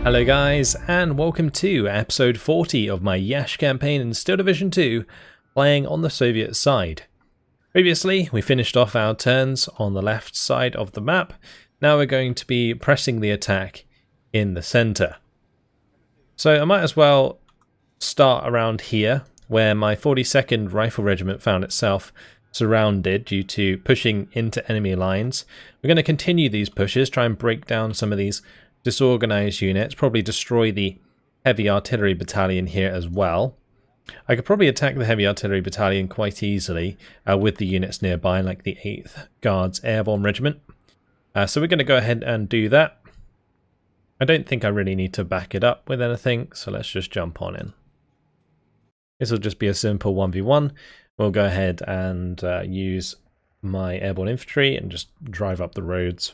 Hello guys, and welcome to episode 40 of my Iasi campaign in Steel Division 2, playing on the Soviet side. Previously, we finished off our turns on the left side of the map. Now we're going to be pressing the attack in the centre. So I might as well start around here, where my 42nd Rifle Regiment found itself surrounded due to pushing into enemy lines. We're going to continue these pushes, try and break down some of these disorganized units, probably destroy the heavy artillery battalion here as well. I could probably attack the heavy artillery battalion quite easily with the units nearby, like the 8th Guards Airborne Regiment. So we're going to go ahead and do that. I don't think I really need to back it up with anything, so let's just jump on in. This will just be a simple 1v1. We'll go ahead and use my airborne infantry and just drive up the roads.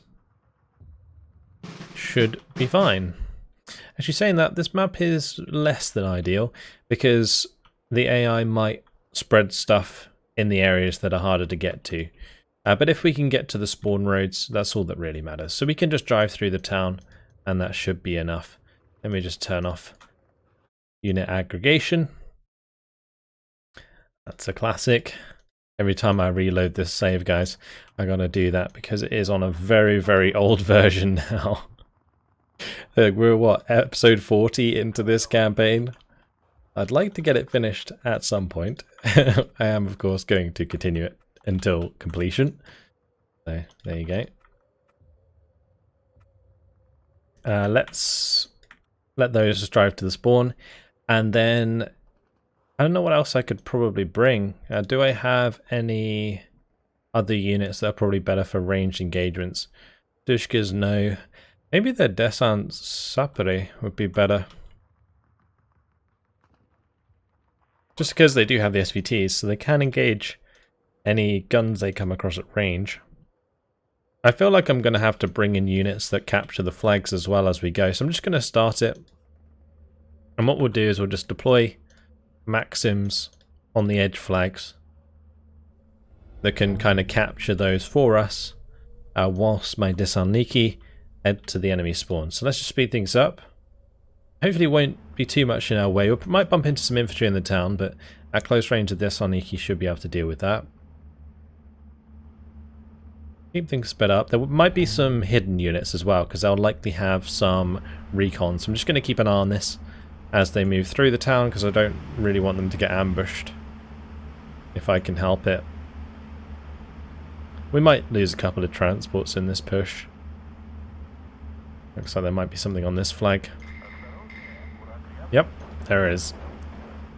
Should be fine. Actually, saying that, this map is less than ideal because the AI might spread stuff in the areas that are harder to get to. But if we can get to the spawn roads, that's all that really matters. So we can just drive through the town and that should be enough. Let me just turn off unit aggregation. That's a classic. Every time I reload this save, guys, I gotta do that because it is on a very, very old version now. We're what, episode 40 into this campaign? I'd like to get it finished at some point. I am, of course, going to continue it until completion. So, there you go. Let's let those just drive to the spawn. And then, I don't know what else I could probably bring. Do I have any other units that are probably better for ranged engagements? Dushkas, no. Maybe the Descent Sapere would be better. Just because they do have the SVTs, so they can engage any guns they come across at range. I feel like I'm going to have to bring in units that capture the flags as well as we go, so I'm just going to start it. And what we'll do is we'll just deploy Maxims on the edge flags that can kind of capture those for us, whilst my Desarniki head to the enemy spawn. So let's just speed things up. Hopefully it won't be too much in our way. We might bump into some infantry in the town, but at close range the Desarniki should be able to deal with that. Keep things sped up. There might be some hidden units as well, because they'll likely have some recon. So I'm just going to keep an eye on this as they move through the town, because I don't really want them to get ambushed if I can help it. We might lose a couple of transports in this push. Looks like there might be something on this flag. Yep, there is.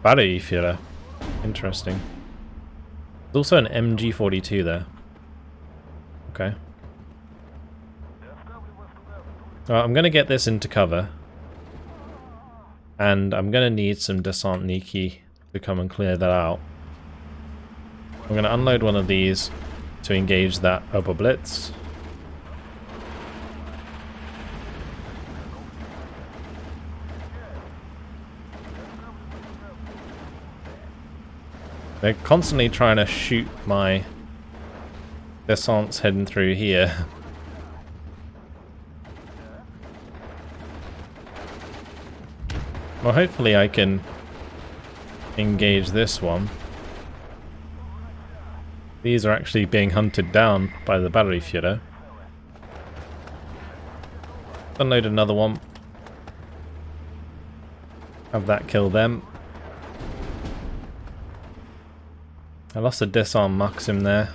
Battery Führer. Interesting. There's also an MG42 there. Okay. Well, I'm going to get this into cover. And I'm going to need some Desantniki to come and clear that out. I'm going to unload one of these to engage that Oberblitz. They're constantly trying to shoot my descents heading through here. Well, hopefully I can engage this one. These are actually being hunted down by the battery Führer. Unload another one. Have that kill them. I lost a disarm Maxim there.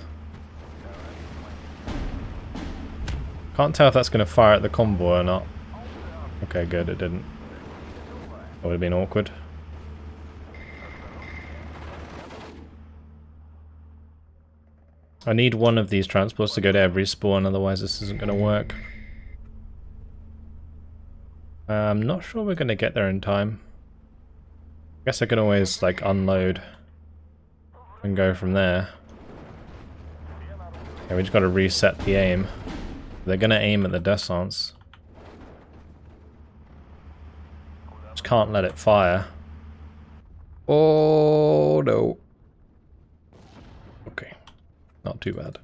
Can't tell if that's going to fire at the convoy or not. Okay, good, it didn't. That would have been awkward. I need one of these transports to go to every spawn, otherwise this isn't going to work. I'm not sure we're going to get there in time. I guess I can always, like, unload and go from there. Okay, we just got to reset the aim. They're going to aim at the descents. Just can't let it fire. Oh no. Okay, not too bad.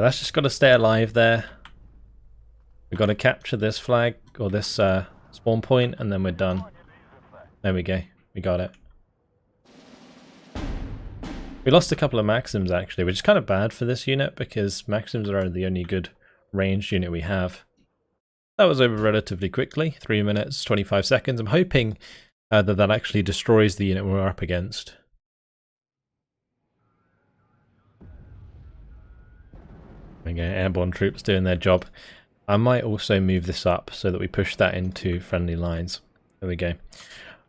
But that's just got to stay alive there. We've got to capture this flag, or this spawn point, and then we're done. There we go. We got it. We lost a couple of Maxims actually, which is kind of bad for this unit because Maxims are the only good ranged unit we have. That was over relatively quickly, 3 minutes, 25 seconds. I'm hoping that actually destroys the unit we're up against. Okay, airborne troops doing their job. I might also move this up so that we push that into friendly lines. There we go.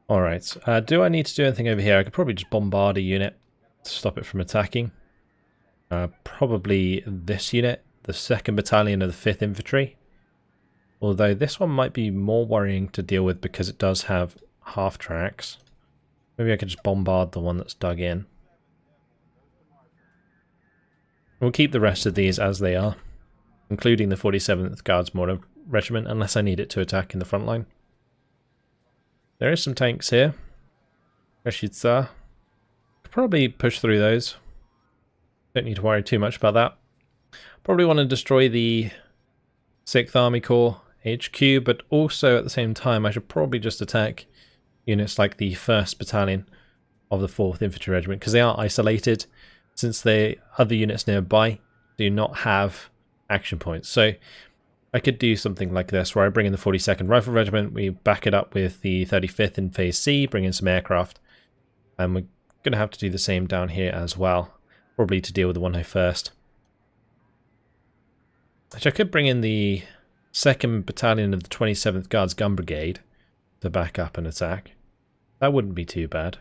Alright, do I need to do anything over here? I could probably just bombard a unit to stop it from attacking. Probably this unit, the 2nd Battalion of the 5th Infantry. Although this one might be more worrying to deal with because it does have half tracks. Maybe I could just bombard the one that's dug in. We'll keep the rest of these as they are, including the 47th Guards Mortar Regiment, unless I need it to attack in the front line. There is some tanks here. Rashidza. Could probably push through those. Don't need to worry too much about that. Probably want to destroy the 6th Army Corps HQ, but also at the same time I should probably just attack units like the 1st Battalion of the 4th Infantry Regiment, because they are isolated, since the other units nearby do not have action points. So I could do something like this, where I bring in the 42nd Rifle Regiment, we back it up with the 35th in Phase C, bring in some aircraft, and we're going to have to do the same down here as well, probably to deal with the 101st. Which I could bring in the 2nd Battalion of the 27th Guards Gun Brigade to back up and attack. That wouldn't be too bad.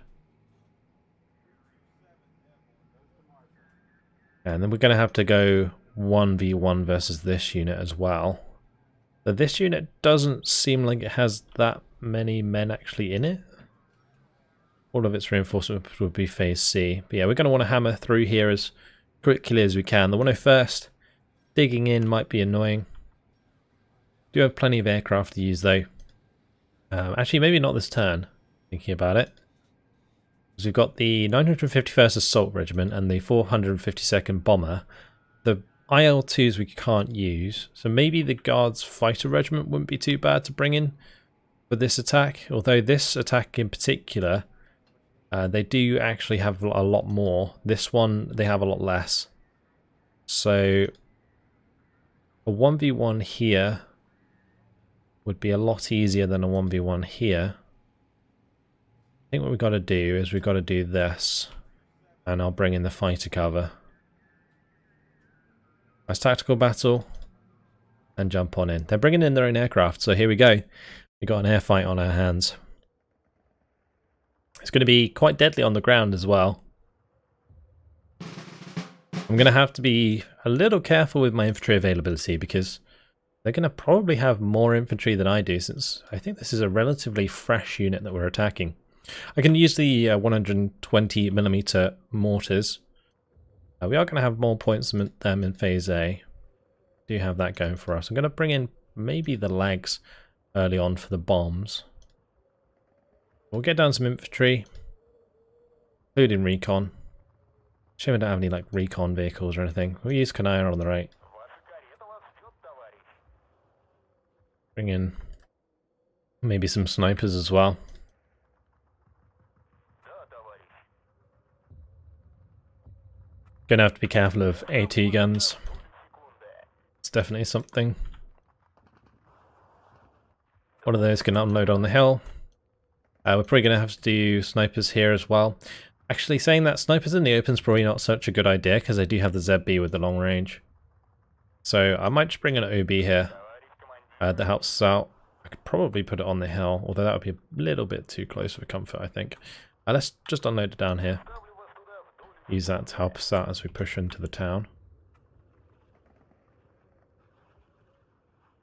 And then we're going to have to go 1v1 versus this unit as well. But this unit doesn't seem like it has that many men actually in it. All of its reinforcements would be Phase C. But yeah, we're going to want to hammer through here as quickly as we can. The 101st digging in might be annoying. Do have plenty of aircraft to use though. Actually, maybe not this turn, thinking about it. Because we've got the 951st Assault Regiment and the 452nd Bomber. The IL-2s we can't use, so maybe the Guards Fighter Regiment wouldn't be too bad to bring in for this attack. Although this attack in particular, they do actually have a lot more. This one, they have a lot less. So a 1v1 here would be a lot easier than a 1v1 here. I think what we've got to do is we've got to do this, and I'll bring in the fighter cover. Nice tactical battle, and jump on in. They're bringing in their own aircraft, so here we go. We've got an air fight on our hands. It's going to be quite deadly on the ground as well. I'm going to have to be a little careful with my infantry availability because they're going to probably have more infantry than I do, since I think this is a relatively fresh unit that we're attacking. I can use the 120mm mortars. We are going to have more points than them in Phase A. Do have that going for us. I'm going to bring in maybe the lags early on for the bombs. We'll get down some infantry, including recon. Shame I don't have any like recon vehicles or anything. We'll use Kanaya on the right. Bring in maybe some snipers as well. Gonna have to be careful of AT guns. It's definitely something. One of those can unload on the hill. We're probably gonna have to do snipers here as well. Actually, saying that, snipers in the open is probably not such a good idea because I do have the ZB with the long range. So I might just bring an OB here that helps us out. I could probably put it on the hill, although that would be a little bit too close for comfort, I think. Let's just unload it down here. Use that to help us out as we push into the town.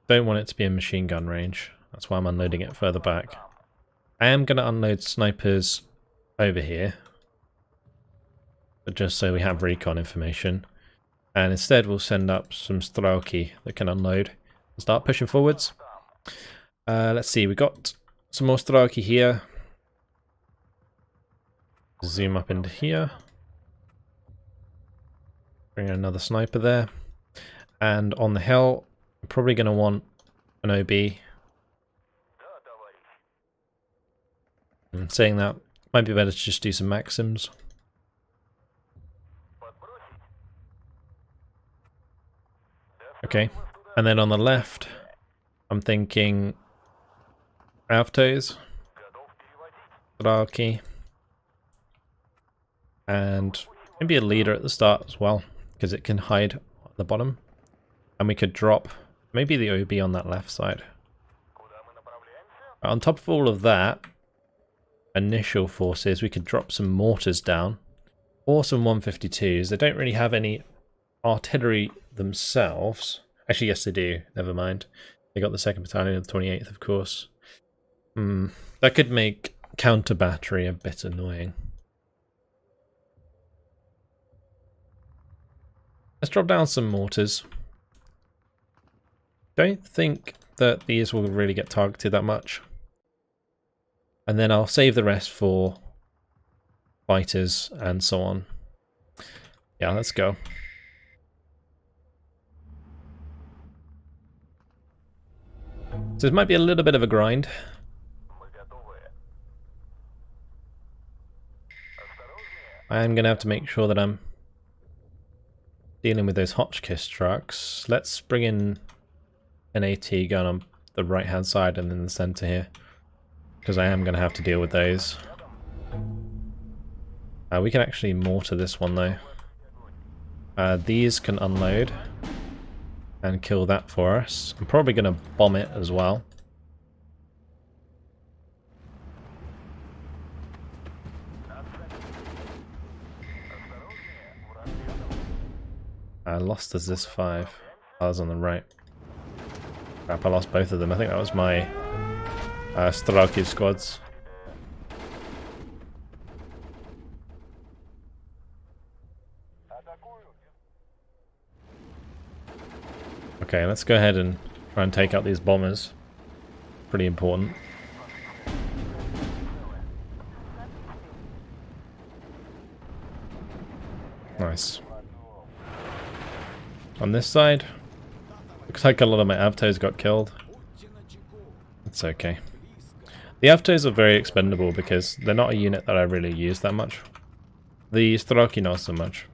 Don't want it to be in machine gun range. That's why I'm unloading it further back. I am going to unload snipers over here, but just so we have recon information. And instead we'll send up some Strelki that can unload and start pushing forwards. Let's see, we've got some more Strelki here. Zoom up into here. Bring another sniper there. And on the hill, I'm probably going to want an OB. And saying that, might be better to just do some maxims. Okay, and then on the left, I'm thinking Avtos, Draki, and maybe a leader at the start as well, because it can hide at the bottom. And we could drop maybe the OB on that left side. On top of all of that, initial forces, we could drop some mortars down, or some 152s. They don't really have any artillery themselves. Actually, yes they do, never mind. They got the 2nd Battalion of the 28th, of course. That could make counter battery a bit annoying. Let's drop down some mortars. Don't think that these will really get targeted that much. And then I'll save the rest for fighters and so on. Yeah, let's go. So it might be a little bit of a grind. I am going to have to make sure that I'm dealing with those Hotchkiss trucks. Let's bring in an AT gun on the right hand side and in the center here, because I am going to have to deal with those. We can actually mortar this one though. These can unload and kill that for us. I'm probably going to bomb it as well. I lost as this 5. I was on the right. Crap, I lost both of them. I think that was my Strelki squads. Okay, let's go ahead and try and take out these bombers. Pretty important. Nice. On this side, looks like a lot of my Avtos got killed. It's okay. The Avtos are very expendable because they're not a unit that I really use that much. The Strelki not so much.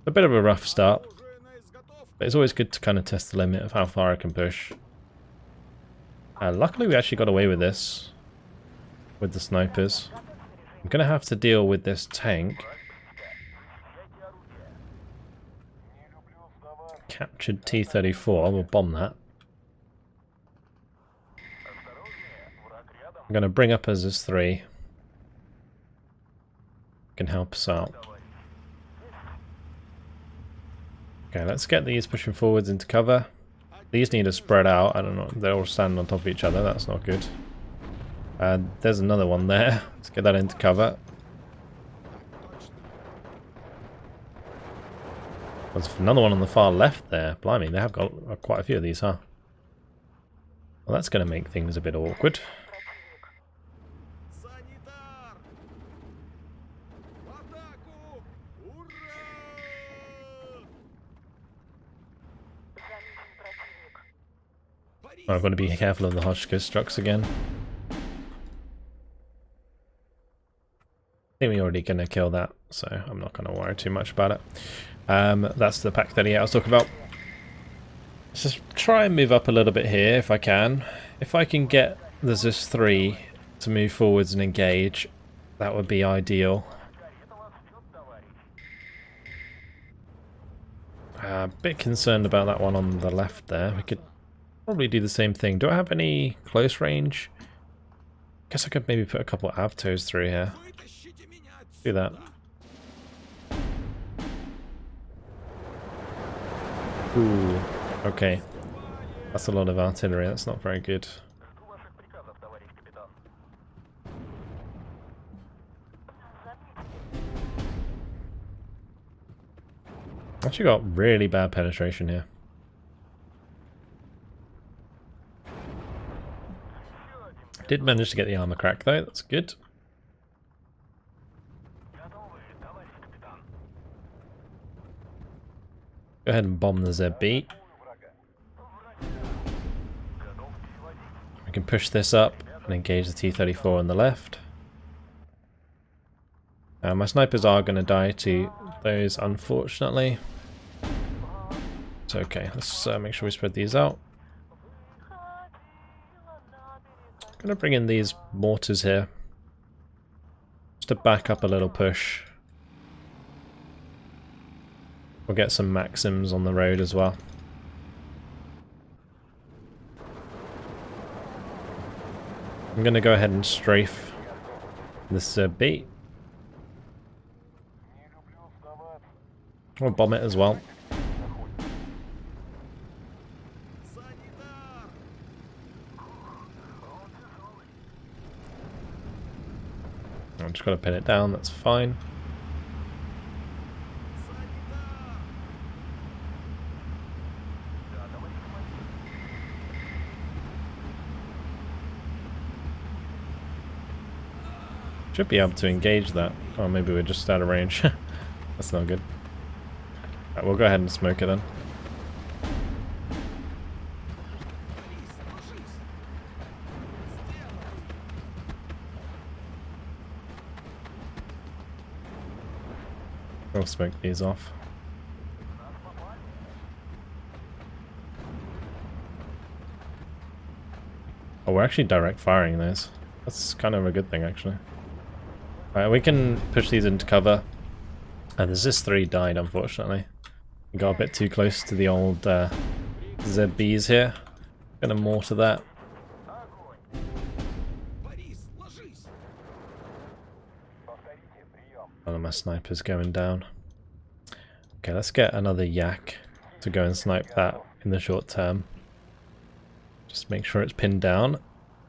A bit of a rough start, but it's always good to kind of test the limit of how far I can push. Luckily we actually got away with this, with the snipers. I'm going to have to deal with this tank. Captured T-34, we'll bomb that. I'm going to bring up as 3. Can help us out. Okay, let's get these pushing forwards into cover. These need to spread out. I don't know, they're all standing on top of each other, that's not good. There's another one there. Let's get that into cover. There's another one on the far left there. Blimey, they have got quite a few of these, huh? Well, that's going to make things a bit awkward. I've got to be careful of the Hotchkiss trucks again. I think we're already going to kill that, so I'm not going to worry too much about it. That's the Pack 38 I was talking about. Let's just try and move up a little bit here if I can. If I can get the Zis 3 to move forwards and engage, that would be ideal. A bit concerned about that one on the left there. We could probably do the same thing. Do I have any close range? Guess I could maybe put a couple of Avtos through here. Do that. Ooh, okay. That's a lot of artillery, that's not very good. Actually got really bad penetration here. Did manage to get the armor crack though, that's good. Go ahead and bomb the ZB. can push this up and engage the T-34 on the left. My snipers are going to die to those, unfortunately. It's okay. Let's make sure we spread these out. I'm going to bring in these mortars here, just to back up a little push. We'll get some Maxims on the road as well. I'm going to go ahead and strafe this beat. We'll bomb it as well. I'm just going to pin it down, that's fine. Should be able to engage that. Oh, maybe we're just out of range. That's not good. Right, we'll go ahead and smoke it then. We'll smoke these off. Oh, we're actually direct firing those. That's kind of a good thing, actually. Alright, we can push these into cover. And the ZIS-3 died, unfortunately. We got a bit too close to the old ZBs here. Gonna mortar that. One of my snipers going down. Okay, let's get another yak to go and snipe that in the short term. Just make sure it's pinned down.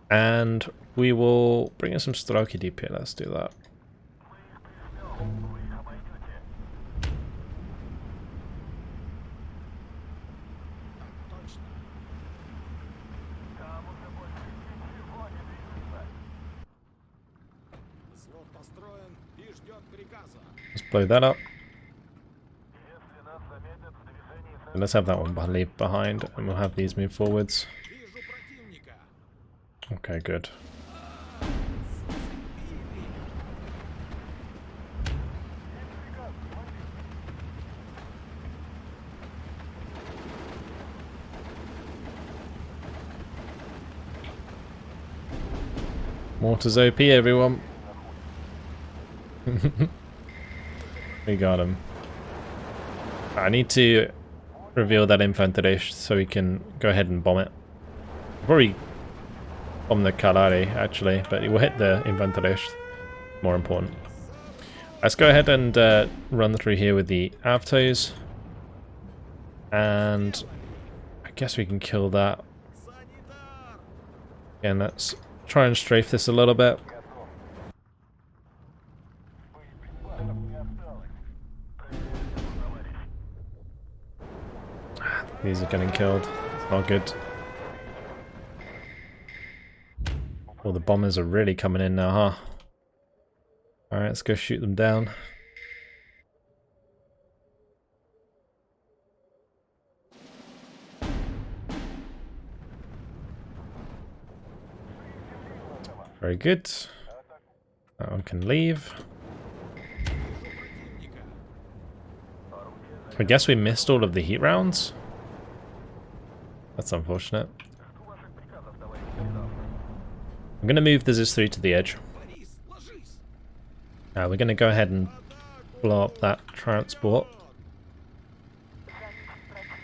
And we will bring in some Stroki DP. Let's do that. Let's blow that up. And let's have that one leave behind, and we'll have these move forwards. Okay, good. Mortars OP, everyone. We got him. I need to reveal that infantry so we can go ahead and bomb it. Probably bomb the Kalari actually, but it will hit the infantry. More important. Let's go ahead and run through here with the Avtos. And I guess we can kill that. Again, let's try and strafe this a little bit. These are getting killed. It's not good. Well, the bombers are really coming in now, huh? Alright, let's go shoot them down. Very good. That one can leave. I guess we missed all of the heat rounds. That's unfortunate. I'm going to move the ZIS-3 to the edge. We're going to go ahead and blow up that transport.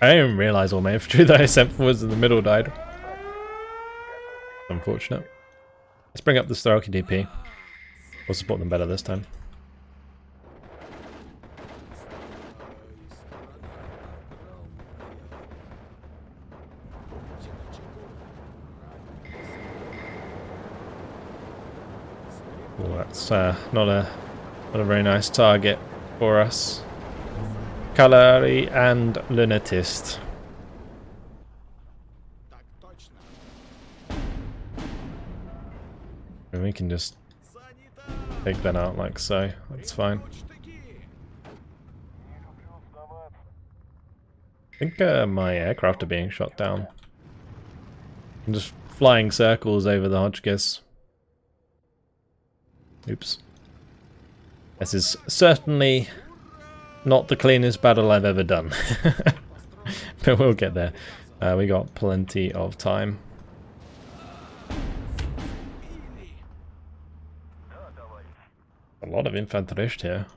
I didn't even realise all my infantry that I sent forwards in the middle died. Unfortunate. Let's bring up the Staroki DP. We'll support them better this time. Oh, that's not a very nice target for us. Kalari and Lunatist. And we can just take that out like so. That's fine. I think my aircraft are being shot down. I'm just flying circles over the Hotchkiss. Oops. This is certainly not the cleanest battle I've ever done. But we'll get there. We got plenty of time. A lot of Infanterist here.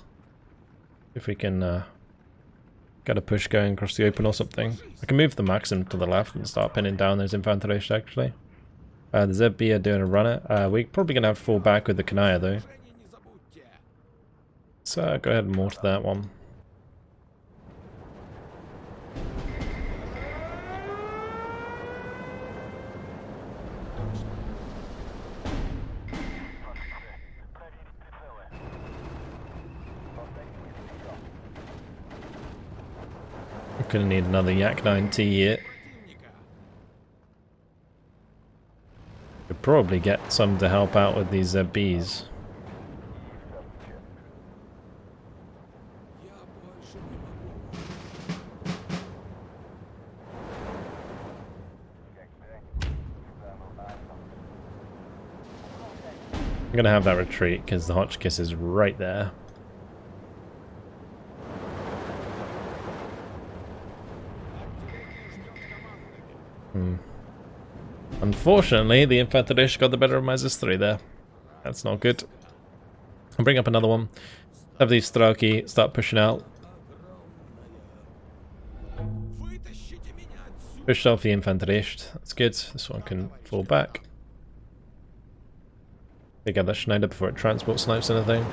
If we can get a push going across the open or something. I can move the Maxim to the left and start pinning down those Infanterist actually. The ZB are doing a runner. We're probably going to have to fall back with the Kanaya though. So go ahead and mortar that one. We're going to need another Yak 9T here. Could probably get some to help out with these ZBs. I'm going to have that retreat because the Hotchkiss is right there. Unfortunately, the Infanterist got the better of my ZS3 there. That's not good. I'll bring up another one. Have these Strauki start pushing out. Pushed off the Infanterist. That's good. This one can fall back. They get that Schneider before it transport snipes anything.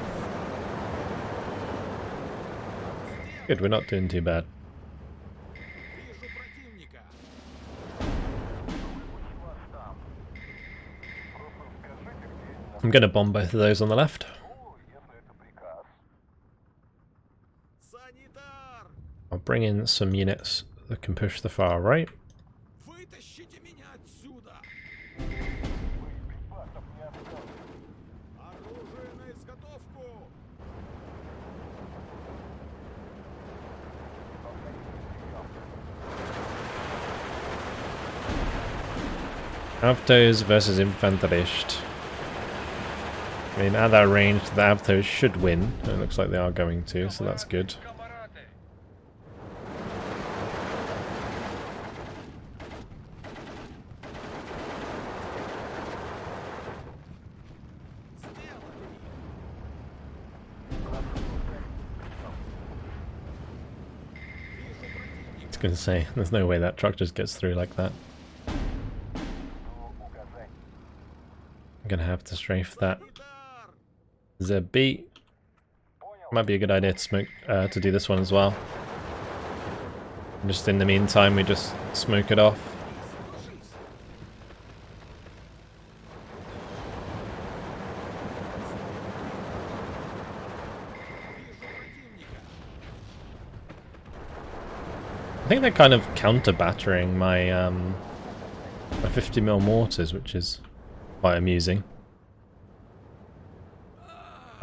Good, we're not doing too bad. I'm going to bomb both of those on the left. I'll bring in some units that can push the far right. Avtos versus Infanterist. I mean, at that range, the Avtos should win. It looks like they are going to, so that's good. I was going to say, there's no way that truck just gets through like that. I'm going to have to strafe that ZB. Might be a good idea to smoke to do this one as well. Just in the meantime, we just smoke it off. I think they're kind of counter-battering my my 50mm mortars, which is quite amusing.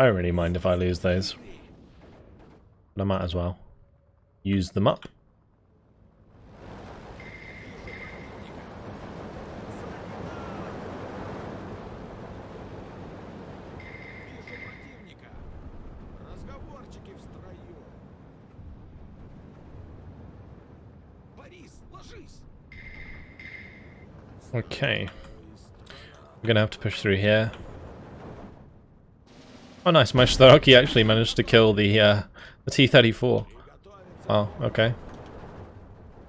I don't really mind if I lose those, but I might as well use them up. Okay, we're gonna have to push through here. Oh nice, my Staraki actually managed to kill the T-34. Oh, okay.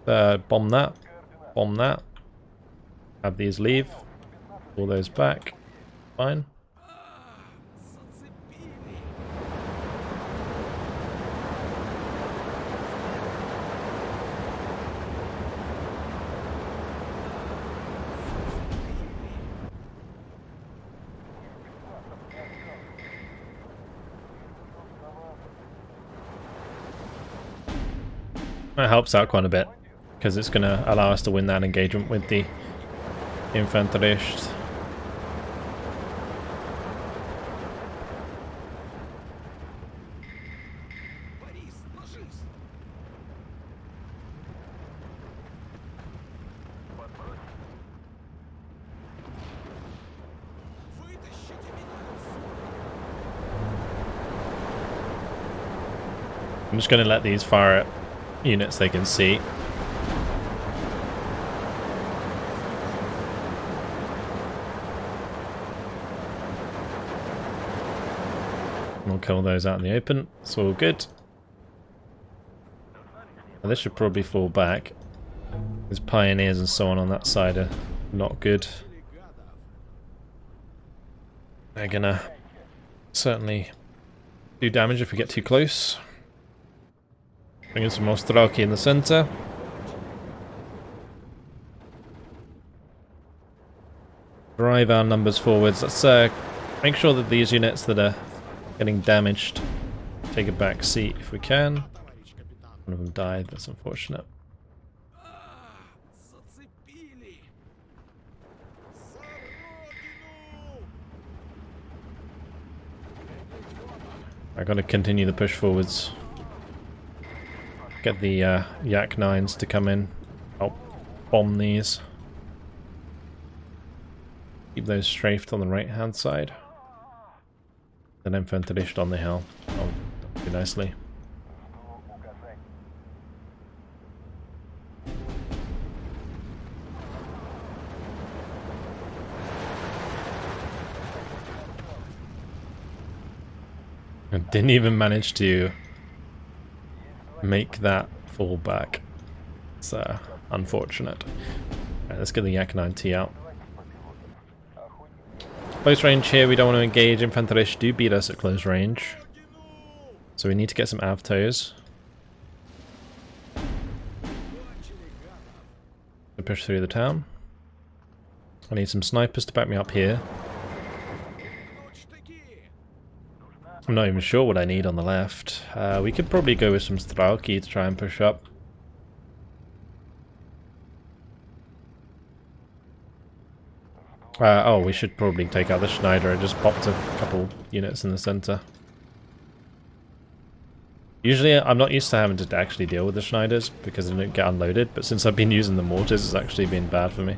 Bomb that. Bomb that. Have these leave. Pull those back. Fine. That helps out quite a bit, because it's going to allow us to win that engagement with the Infanterist. I'm just going to let these fire at units they can see. We'll kill those out in the open. It's all good. Well, this should probably fall back. There's pioneers and so on that side are not good. They're gonna certainly do damage if we get too close. Bring in some more Strelki in the center. Drive our numbers forwards. Let's make sure that these units that are getting damaged take a back seat if we can. One of them died, that's unfortunate. I'm going to continue the push forwards. Get the Yak 9s to come in. Help bomb these. Keep those strafed on the right hand side. Then infanterist on the hill. Oh, do nicely. I didn't even manage to make that fall back. It's unfortunate. Right, let's get the Yak 9T out. Close range here, we don't want to engage. Infanterists do beat us at close range. So we need to get some avtos to push through the town. I need some snipers to back me up here. I'm not even sure what I need on the left. We could probably go with some Strelki to try and push up. Oh, we should probably take out the Schneider. I just popped a couple units in the center. Usually I'm not used to having to actually deal with the Schneiders because they don't get unloaded, but since I've been using the mortars it's actually been bad for me.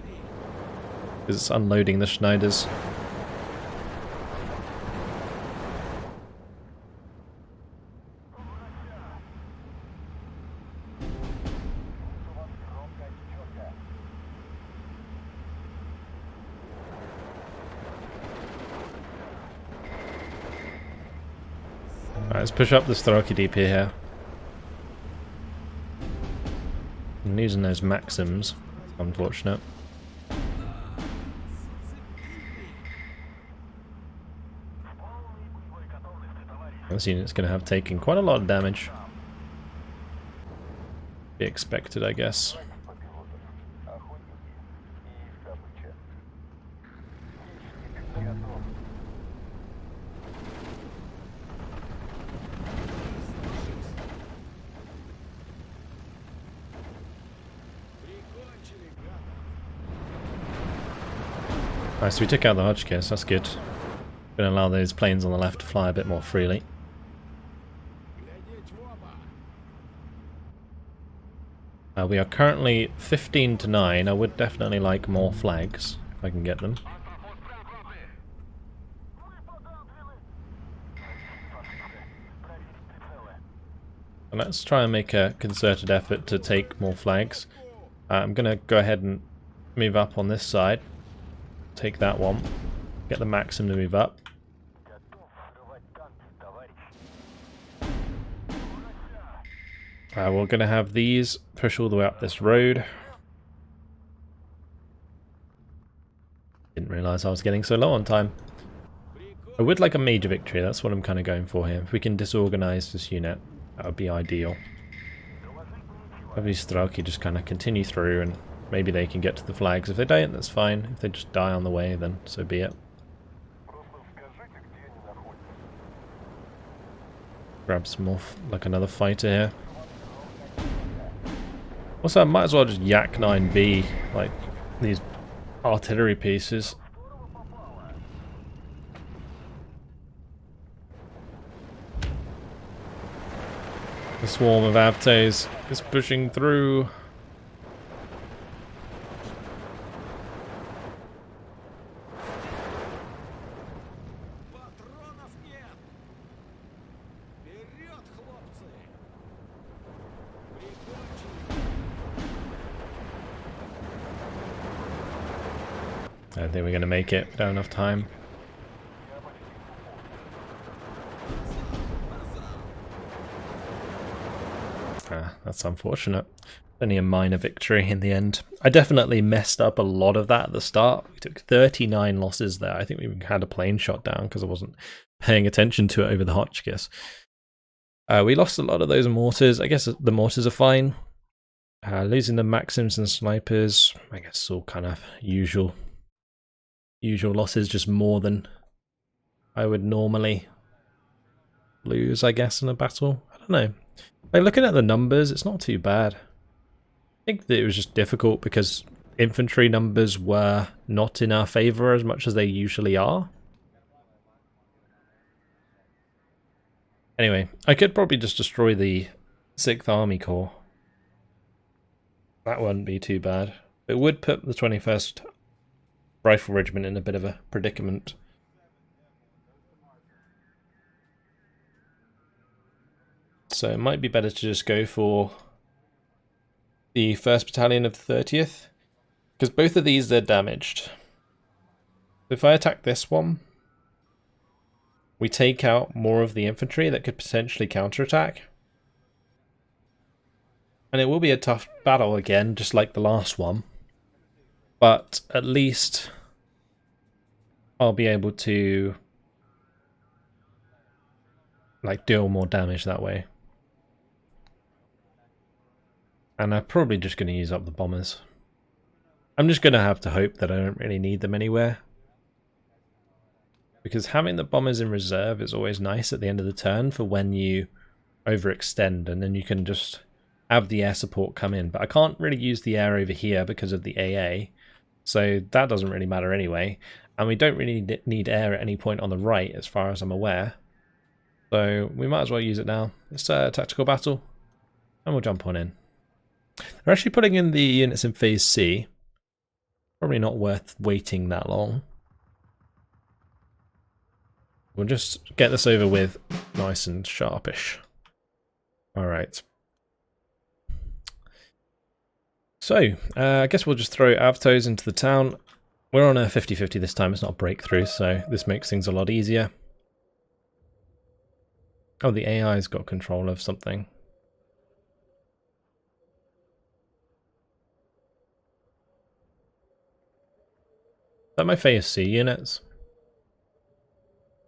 Because it's unloading the Schneiders. Alright, let's push up the Strelki DP here. I'm using those Maxims. Unfortunate. This unit's going to have taken quite a lot of damage. Be expected, I guess. Nice, so we took out the Hotchkiss, that's good. Going to allow those planes on the left to fly a bit more freely. We are currently 15 to 9. I would definitely like more flags, if I can get them. And let's try and make a concerted effort to take more flags. I'm going to go ahead and move up on this side. Take that one. Get the Maxim to move up. We're going to have these push all the way up this road. Didn't realise I was getting so low on time. I would like a major victory, that's what I'm kind of going for here. If we can disorganise this unit, that would be ideal. Have these Strelki just kind of continue through and maybe they can get to the flags. If they don't, that's fine. If they just die on the way, then so be it. Grab some more, like another fighter here. Also, I might as well just Yak 9B, like these artillery pieces. The swarm of Avtes is pushing through. I don't think we're going to make it. We don't have enough time. That's unfortunate. Only a minor victory in the end. I definitely messed up a lot of that at the start. We took 39 losses there. I think we even had a plane shot down because I wasn't paying attention to it over the Hotchkiss. We lost a lot of those mortars. I guess the mortars are fine. Losing the Maxims and snipers, I guess all kind of usual losses, just more than I would normally lose, I guess, in a battle. I don't know. Like, looking at the numbers, it's not too bad. I think that it was just difficult because infantry numbers were not in our favor as much as they usually are. Anyway, I could probably just destroy the 6th Army Corps. That wouldn't be too bad. It would put the 21st Rifle Regiment in a bit of a predicament. So it might be better to just go for the 1st Battalion of the 30th. Because both of these, they're damaged. If I attack this one, we take out more of the infantry that could potentially counterattack. And it will be a tough battle again, just like the last one. But at least I'll be able to deal more damage that way. And I'm probably just going to use up the bombers. I'm just going to have to hope that I don't really need them anywhere. Because having the bombers in reserve is always nice at the end of the turn for when you overextend, and then you can just have the air support come in. But I can't really use the air over here because of the AA, so that doesn't really matter anyway. And we don't really need air at any point on the right as far as I'm aware. So we might as well use it now. It's a tactical battle, and we'll jump on in. They're actually putting in the units in Phase C. Probably not worth waiting that long. We'll just get this over with nice and sharpish. Alright. So, I guess we'll just throw Avtos into the town. We're on a 50-50 this time, it's not a breakthrough, so this makes things a lot easier. Oh, the AI's got control of something. Is that my Phase C units?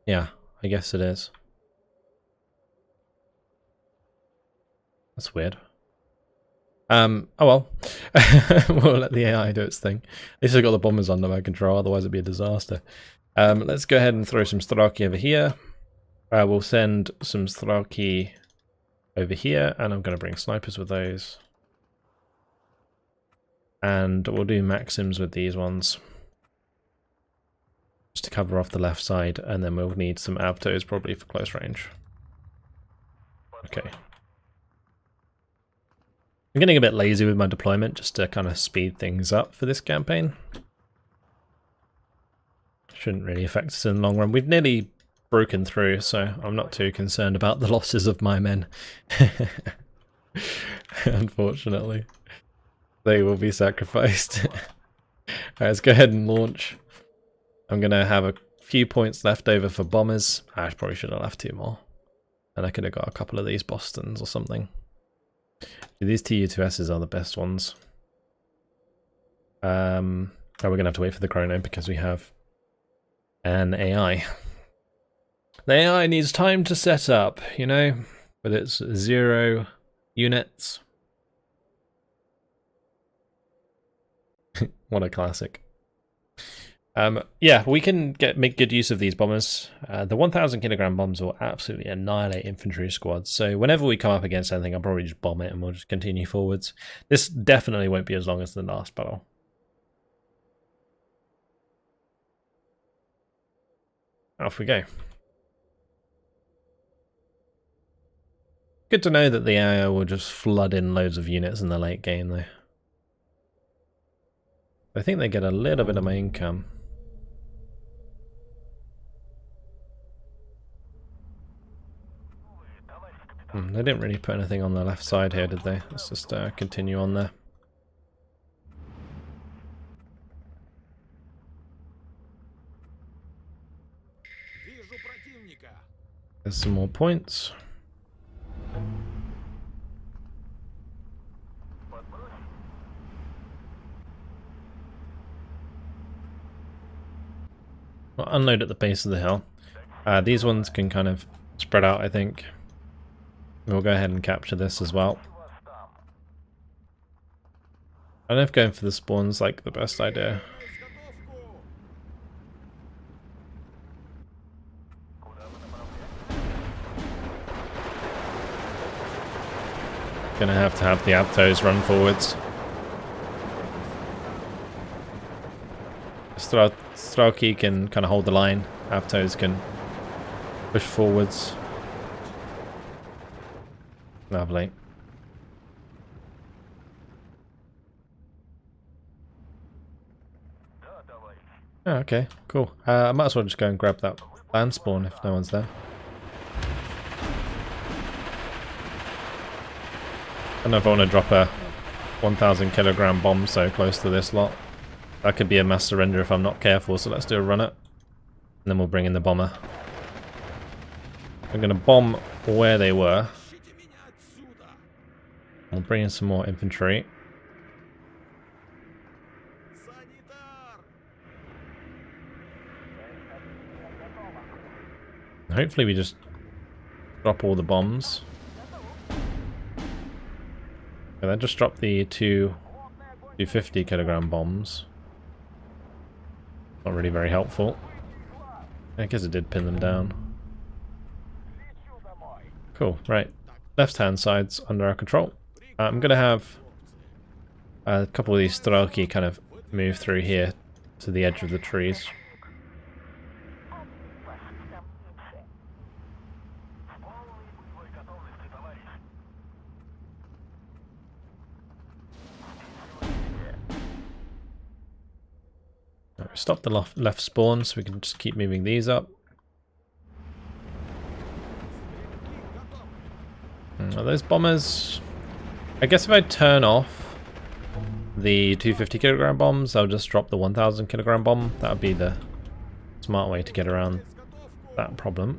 Yeah, I guess it is. That's weird. Oh well. We'll let the AI do its thing. At least I've got the bombers under my control, otherwise it'd be a disaster. Let's go ahead and throw some Strelki over here. We'll send some Strelki over here, and I'm going to bring snipers with those. And we'll do Maxims with these ones. Just to cover off the left side, and then we'll need some Avtos probably for close range. Okay. I'm getting a bit lazy with my deployment just to kind of speed things up for this campaign. Shouldn't really affect us in the long run. We've nearly broken through, so I'm not too concerned about the losses of my men. Unfortunately. They will be sacrificed. Alright, let's go ahead and launch. I'm going to have a few points left over for bombers. I probably should have left 2 more. And I could have got a couple of these Bostons or something. These Tu-2Ss are the best ones. Oh, we're going to have to wait for the chrono because we have an AI. The AI needs time to set up, you know, with its 0 units. What a classic. Yeah, we can make good use of these bombers. The 1,000 kilogram bombs will absolutely annihilate infantry squads. So whenever we come up against anything, I'll probably just bomb it and we'll just continue forwards. This definitely won't be as long as the last battle. Off we go. Good to know that the AI will just flood in loads of units in the late game, though. I think they get a little bit of my income. They didn't really put anything on the left side here, did they? Let's just continue on there. There's some more points. We'll unload at the base of the hill. These ones can kind of spread out, I think. We'll go ahead and capture this as well. I don't know if going for the spawn's like the best idea. Gonna have to have the Aptos run forwards. Strelki can kind of hold the line. Aptos can push forwards. Lovely. Oh, okay, cool. I might as well just go and grab that land spawn if no one's there. I don't know if I want to drop a 1,000 kilogram bomb so close to this lot. That could be a mass surrender if I'm not careful, so let's do a run it. And then we'll bring in the bomber. I'm going to bomb where they were. We'll bring in some more infantry. Hopefully we just drop all the bombs. Okay, that just dropped the 250 kilogram bombs. Not really very helpful. I guess it did pin them down. Cool, right. Left hand side's under our control. I'm going to have a couple of these Strelki kind of move through here to the edge of the trees. Stop the left spawn so we can just keep moving these up. Are those bombers? I guess if I turn off the 250 kilogram bombs, I'll just drop the 1,000 kilogram bomb. That would be the smart way to get around that problem.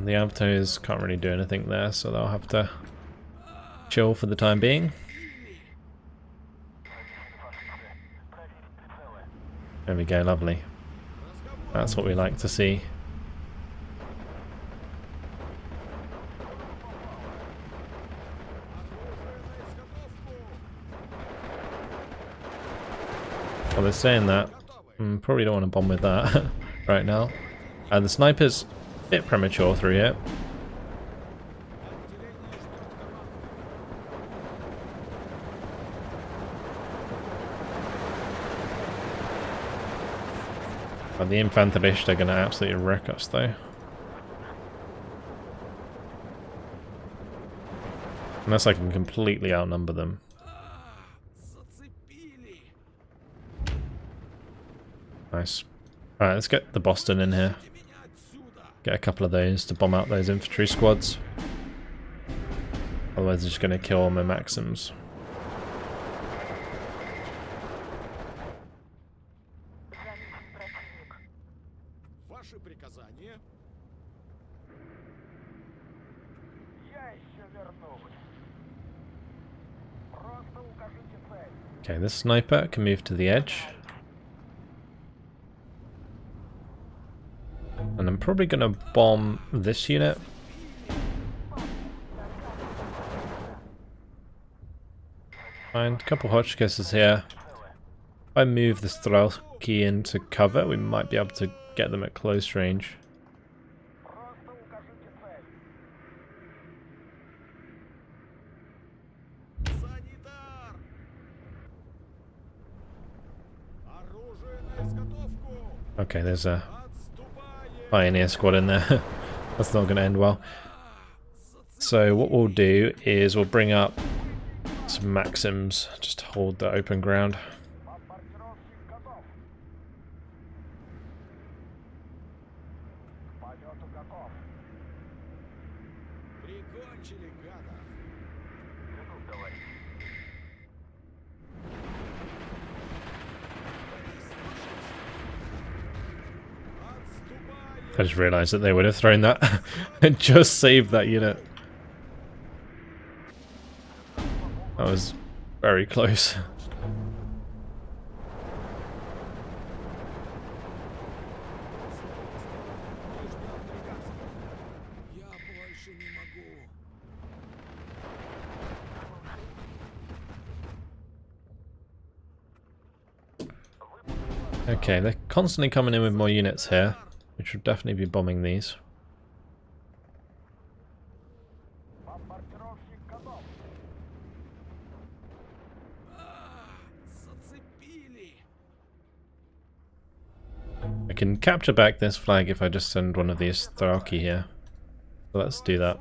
The Aptos can't really do anything there, so they'll have to chill for the time being. There we go, lovely. That's what we like to see. Well, they're saying that. Probably don't want to bomb with that right now. The sniper's a bit premature through here. The Infanterist are going to absolutely wreck us though. Unless I can completely outnumber them. Nice. Alright, let's get the Boston in here. Get a couple of those to bomb out those infantry squads. Otherwise they're just going to kill all my Maxims. Okay, this sniper can move to the edge. And I'm probably going to bomb this unit. Find a couple Hotchkisses here. If I move the Strelki into cover, we might be able to get them at close range. Okay, there's a Pioneer squad in there. That's not going to end well. So what we'll do is we'll bring up some Maxims just to hold the open ground. I just realised that they would have thrown that and just saved that unit. That was very close. Okay, they're constantly coming in with more units here, which would definitely be bombing these. I can capture back this flag if I just send one of these Thraki here. So let's do that.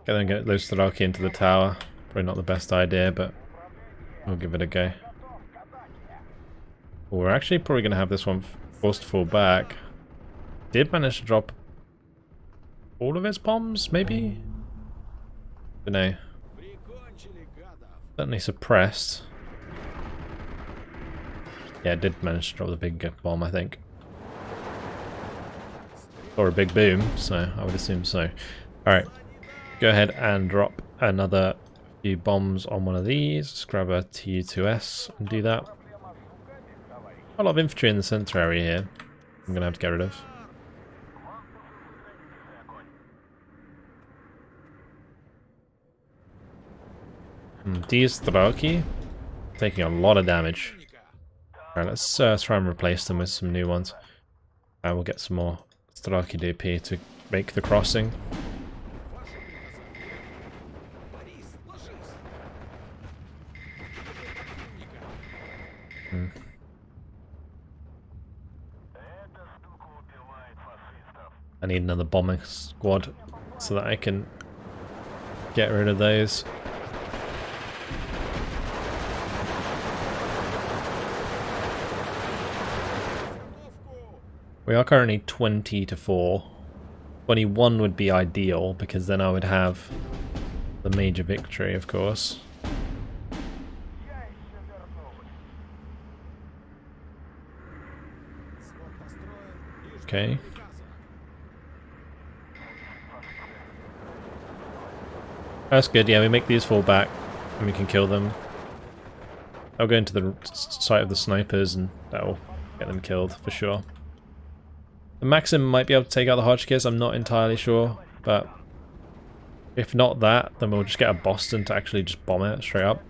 Gonna get those Thraki into the tower. Probably not the best idea, but we'll give it a go. Well, we're actually probably going to have this one forced to fall back. Did manage to drop all of its bombs, maybe? Don't know. Certainly suppressed. Yeah, it did manage to drop the big bomb, I think. Or a big boom, so I would assume so. Alright. Go ahead and drop another few bombs on one of these. Let's grab a Tu-2S and do that. A lot of infantry in the center area here. I'm gonna have to get rid of. These Thraki taking a lot of damage. Alright, let's try and replace them with some new ones. And we'll get some more Thraki DP to make the crossing. I need another bombing squad so that I can get rid of those. We are currently 20 to 4. 21 would be ideal because then I would have the major victory, of course. Okay. That's good, yeah, we make these fall back and we can kill them. I'll go into the site of the snipers and that'll get them killed for sure. The Maxim might be able to take out the Hotchkiss, I'm not entirely sure, but if not that, then we'll just get a Boston to actually just bomb it straight up.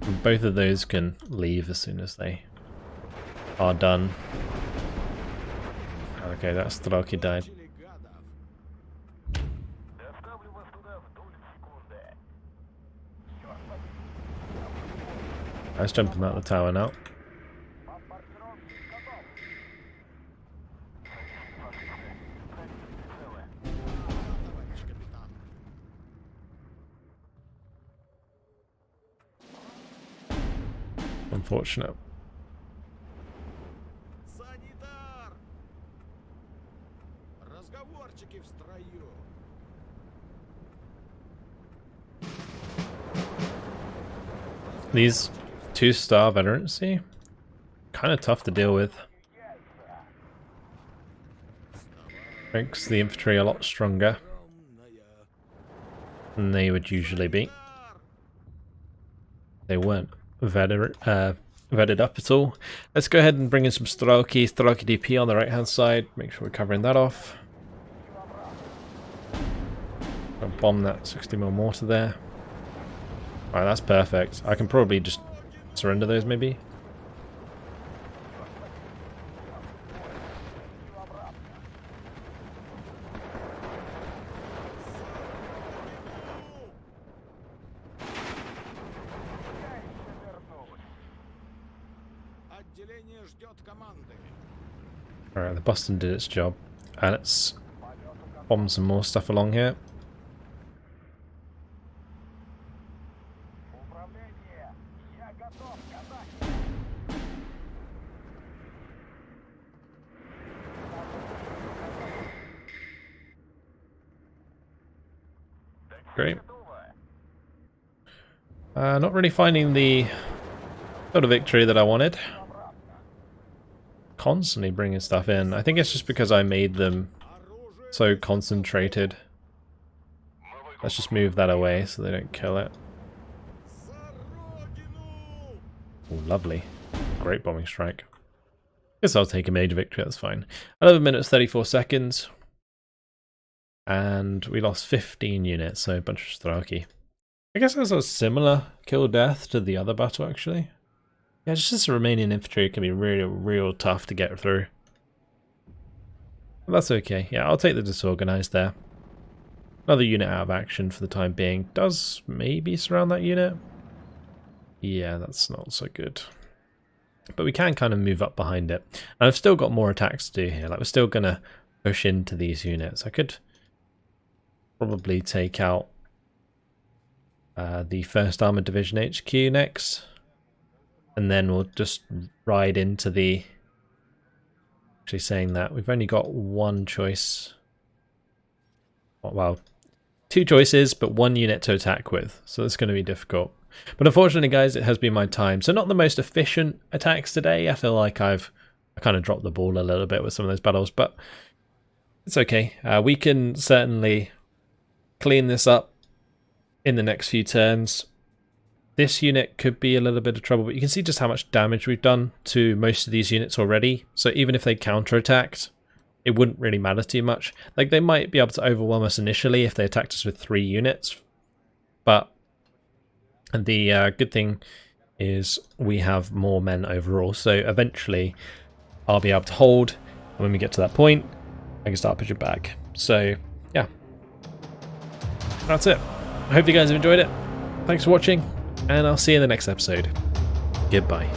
And both of those can leave as soon as they are done. Okay, that's Thraki died. Let's jump out the tower now. Unfortunate. These 2-star veterancy, kind of tough to deal with. Makes the infantry a lot stronger than they would usually be. They weren't vetted up at all. Let's go ahead and bring in some Thraki DP on the right hand side. Make sure we're covering that off. I'll bomb that 60mm mortar there. Alright, that's perfect. I can probably just surrender those maybe. Alright, the Boston did its job. And let's bomb some more stuff along here. Great. Not really finding the sort of victory that I wanted. Constantly bringing stuff in. I think it's just because I made them so concentrated. Let's just move that away so they don't kill it. Oh, lovely. Great bombing strike. Guess I'll take a major victory, that's fine. 11 minutes 34 seconds. And we lost 15 units, so a bunch of Straki. I guess that's a similar kill death to the other battle, actually. Yeah, just this Romanian infantry can be real tough to get through. But that's okay. Yeah, I'll take the disorganized there. Another unit out of action for the time being. Does maybe surround that unit? Yeah, that's not so good. But we can kind of move up behind it. And I've still got more attacks to do here. Like, we're still going to push into these units. I could probably take out the 1st Armoured Division HQ next. And then we'll just ride into the... Actually saying that, we've only got one choice. Well, 2 choices, but 1 unit to attack with. So it's going to be difficult. But unfortunately, guys, it has been my time. So not the most efficient attacks today. I feel like I kind of dropped the ball a little bit with some of those battles, but it's okay. We can certainly clean this up in the next few turns. This unit could be a little bit of trouble, but you can see just how much damage we've done to most of these units already. So even if they counterattacked, it wouldn't really matter too much. Like, they might be able to overwhelm us initially if they attacked us with 3 units, but the good thing is we have more men overall, so eventually I'll be able to hold, and when we get to that point, I can start pushing back. So, yeah. That's it. I hope you guys have enjoyed it. Thanks for watching, and I'll see you in the next episode. Goodbye.